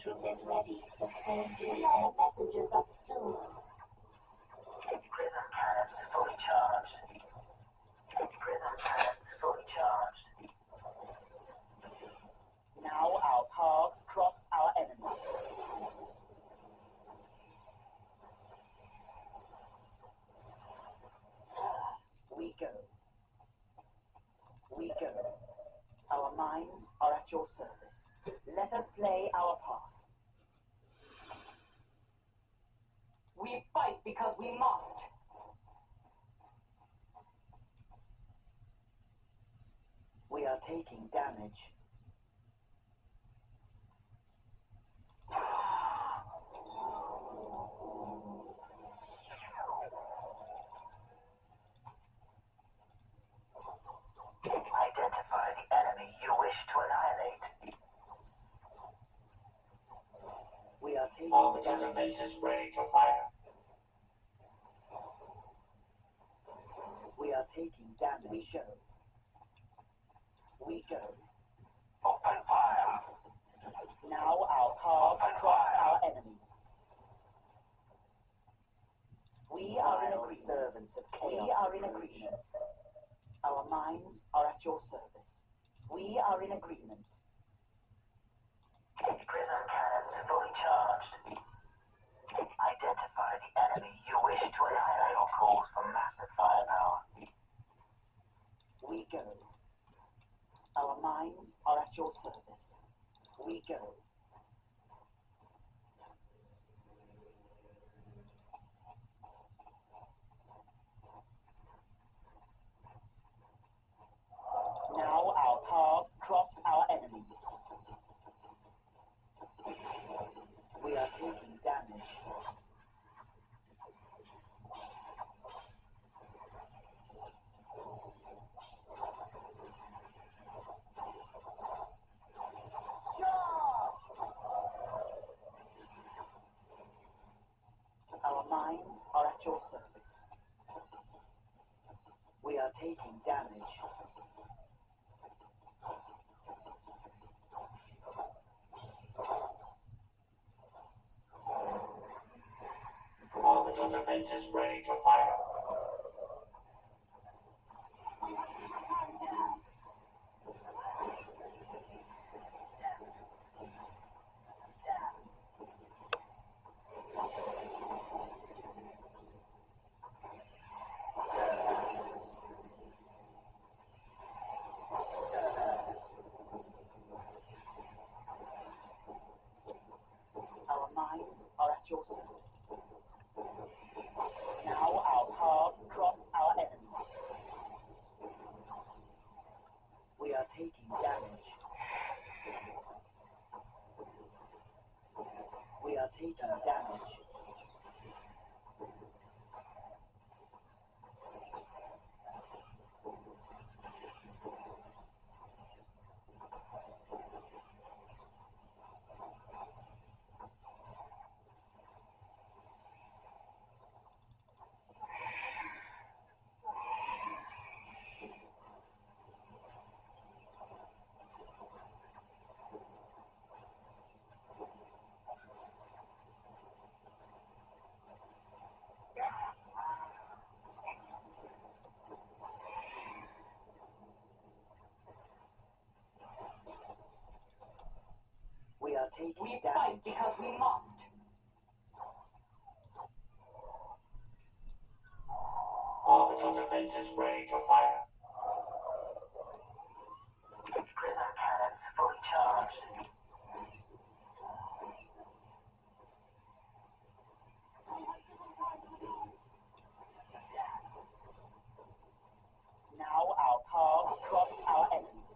troop is ready. The strangers are messengers of doom. Prism cannons fully charged. Prism cannons fully charged. Now our paths cross our enemies. We go. We go. Our minds are at your service. Let us play our part. We fight because we must. We are taking damage. Identify the enemy you wish to annihilate. We are taking Orbital damage. defenses ready to fire. We are taking damage. We go. We go. Open fire. Now our paths cross our enemies. We are in agreement. Servants of chaos. We are in agreement. Our minds are at your service. We are in agreement. Prism cannons fully charged. Identify the enemy you wish to annihilate or calls for massive firepower. We go. Our minds are at your service. We go. Now our paths cross our enemies. We are taking damage. Our minds are at your service. We are taking damage. Orbital defenses ready to fire. Our minds are at your service. Now our paths cross our enemies. We are taking damage. We are taking damage. We are taking We damage. fight because we must. Orbital defenses ready to fire. Prism cannons fully charged. Now our paths cross our enemies.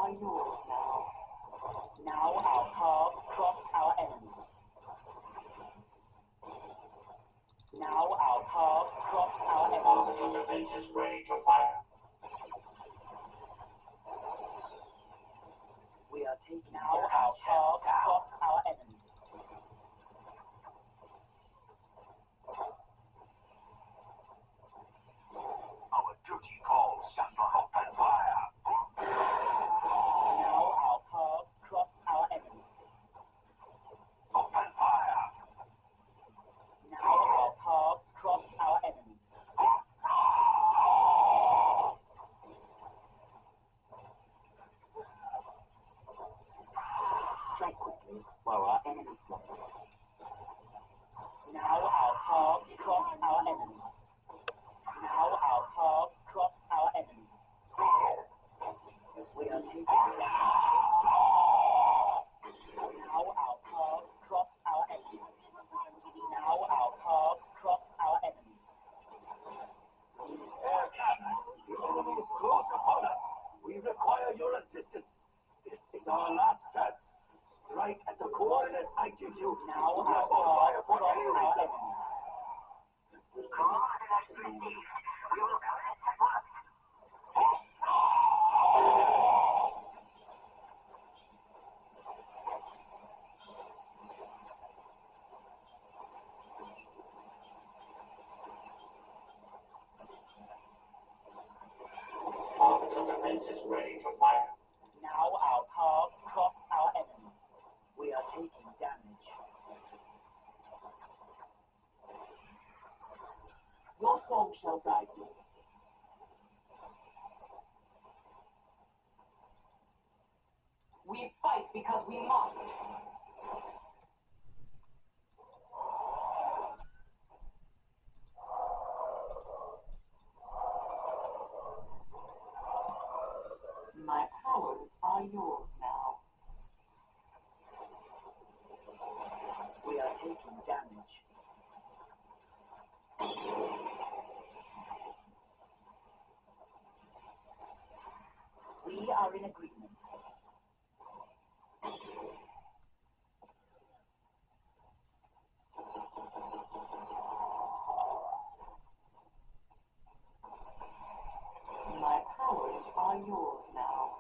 are yours now. Now our paths cross our enemies. Now our paths cross our enemies. Orbital defense is ready to fire. We are taking now our paths cross our enemies. Our duty calls us to open fire. Now our paths cross our enemies. Open fire. Now our paths cross our enemies. Strike quickly while our enemies slumbers. Now our paths cross our enemies. Now our paths cross our enemies. We are taking damage. Now our paths cross our enemies. Now our paths cross our enemies. Aircraft, the enemy is close upon us. We require your assistance. This is our last chance. Strike at the coordinates I give you. Now Do our not hold fire paths for cross any our reason. enemies. Coordinates received. We will commence at once. Orbital defense is ready to fire. Now our paths cross our enemies. We are taking damage. Your song shall guide you. We fight because we must. My powers are yours now. We are taking damage. We are in agreement. My powers are yours now.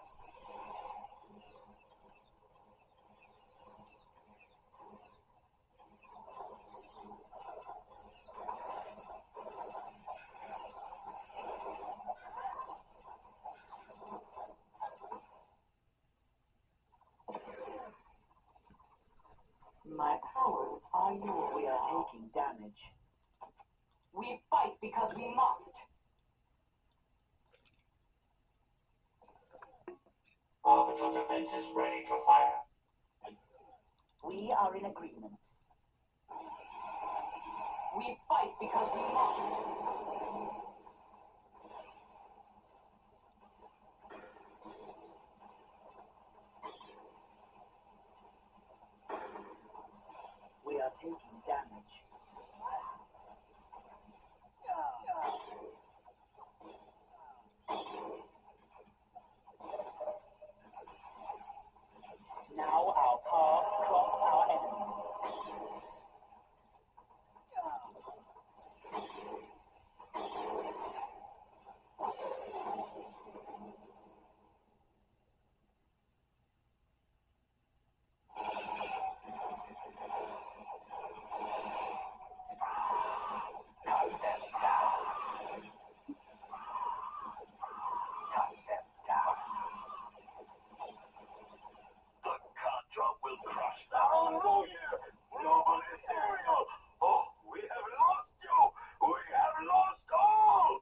My powers are yours We now. are taking damage. We fight because we must. Orbital defense is ready to fire. We are in agreement. We fight because we must. We are taking damage. Now our paths cross our enemies. The Contra will crush down Royer, Global Imperial. Oh, we have lost you. We have lost all.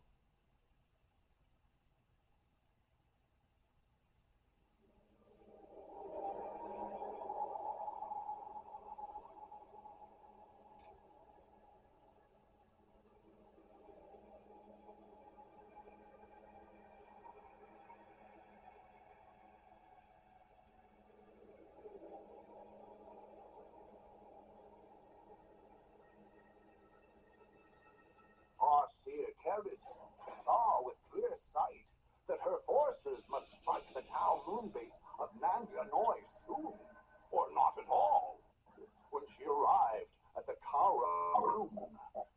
Farseer Keris saw with clear sight that her forces must strike the town. Tau moonbase of Nanya Noi soon, or not at all. When she arrived at the Kara room,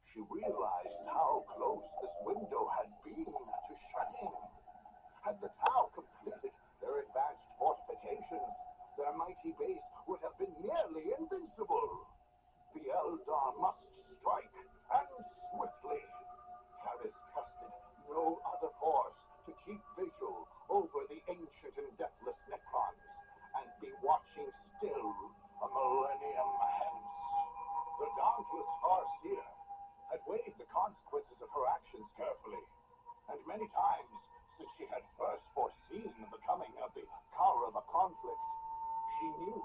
she realized how close this window had been to shutting. Had the Tau completed their advanced fortifications, their mighty base would have been nearly invincible. The Eldar must strike, and swiftly. Karis trusted no other force to keep vigil over the ancient and deathless Necrons, and be watching still a millennium hence. The dauntless Farseer had weighed the consequences of her actions carefully, and many times since she had first foreseen the coming of the Kaurava conflict, she knew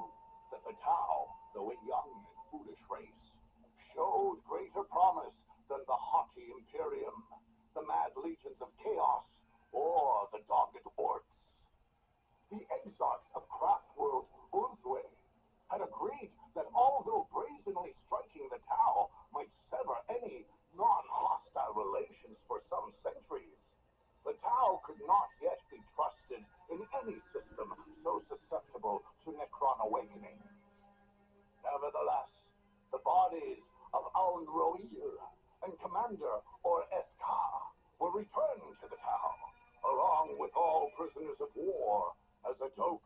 that the Tau, though a young and foolish race, showed greater promise than the haughty Imperium, the mad legions of Chaos, or the dogged Orcs. The exarchs of Craftworld Ulthwé had agreed that although brazenly striking the Tau might sever any non-hostile relations for some centuries, the Tau could not yet be trusted in any system so susceptible to Necron awakenings. Nevertheless, the bodies of Aun Roir and Commander Or-Eska were returned to the Tau, along with all prisoners of war, as a token